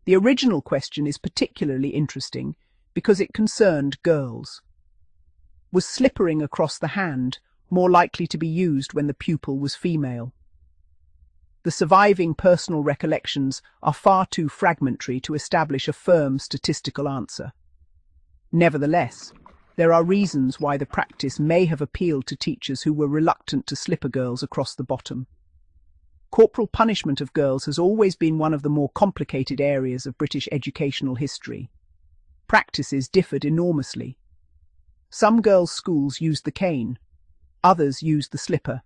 The original question is particularly interesting because it concerned girls. Was slippering across the hand more likely to be used when the pupil was female? The surviving personal recollections are far too fragmentary to establish a firm statistical answer. Nevertheless, there are reasons why the practice may have appealed to teachers who were reluctant to slipper girls across the bottom. Corporal punishment of girls has always been one of the more complicated areas of British educational history. Practices differed enormously. Some girls' schools used the cane, others used the slipper.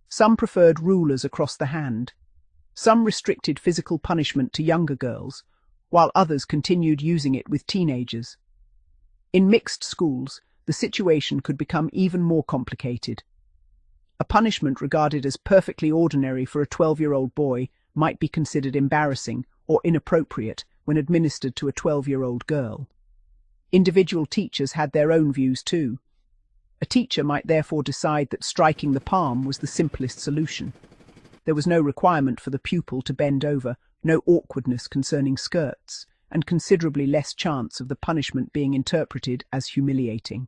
Some preferred rulers across the hand. Some restricted physical punishment to younger girls, while others continued using it with teenagers. In mixed schools, the situation could become even more complicated. A punishment regarded as perfectly ordinary for a 12-year-old boy might be considered embarrassing or inappropriate when administered to a 12-year-old girl. Individual teachers had their own views too. A teacher might therefore decide that striking the palm was the simplest solution. There was no requirement for the pupil to bend over, no awkwardness concerning skirts, and considerably less chance of the punishment being interpreted as humiliating.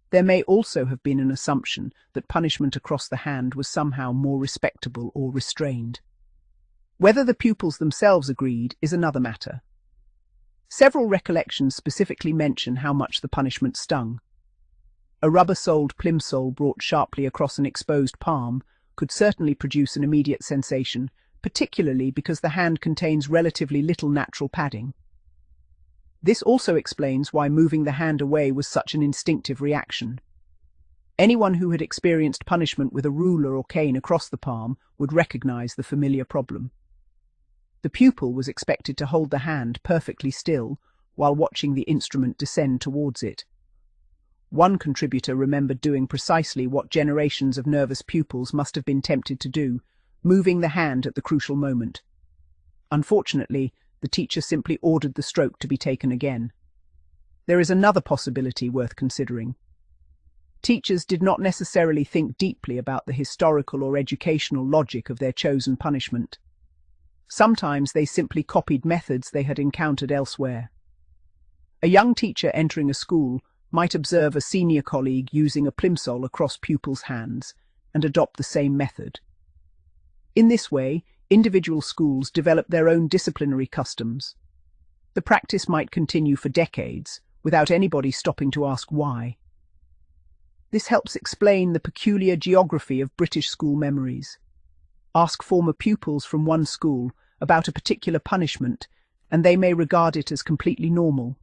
There may also have been an assumption that punishment across the hand was somehow more respectable or restrained. Whether the pupils themselves agreed is another matter. Several recollections specifically mention how much the punishment stung. A rubber-soled plimsoll brought sharply across an exposed palm could certainly produce an immediate sensation, particularly because the hand contains relatively little natural padding. This also explains why moving the hand away was such an instinctive reaction. Anyone who had experienced punishment with a ruler or cane across the palm would recognize the familiar problem. The pupil was expected to hold the hand perfectly still while watching the instrument descend towards it. One contributor remembered doing precisely what generations of nervous pupils must have been tempted to do, moving the hand at the crucial moment. Unfortunately, the teacher simply ordered the stroke to be taken again. There is another possibility worth considering. Teachers did not necessarily think deeply about the historical or educational logic of their chosen punishment. Sometimes they simply copied methods they had encountered elsewhere. A young teacher entering a school might observe a senior colleague using a plimsoll across pupils' hands and adopt the same method. In this way, individual schools developed their own disciplinary customs. The practice might continue for decades without anybody stopping to ask why. This helps explain the peculiar geography of British school memories. Ask former pupils from one school about a particular punishment, and they may regard it as completely normal.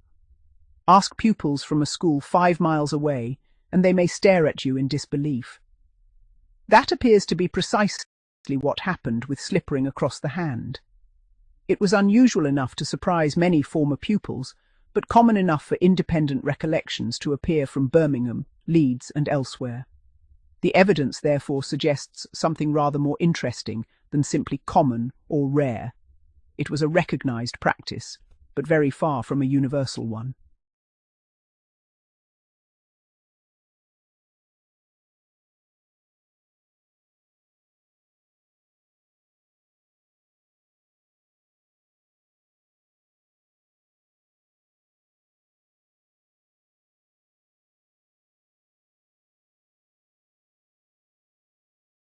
Ask pupils from a school 5 miles away, and they may stare at you in disbelief. That appears to be precisely what happened with slippering across the hand. It was unusual enough to surprise many former pupils, but common enough for independent recollections to appear from Birmingham, Leeds, and elsewhere. The evidence therefore suggests something rather more interesting than simply common or rare. It was a recognized practice, but very far from a universal one.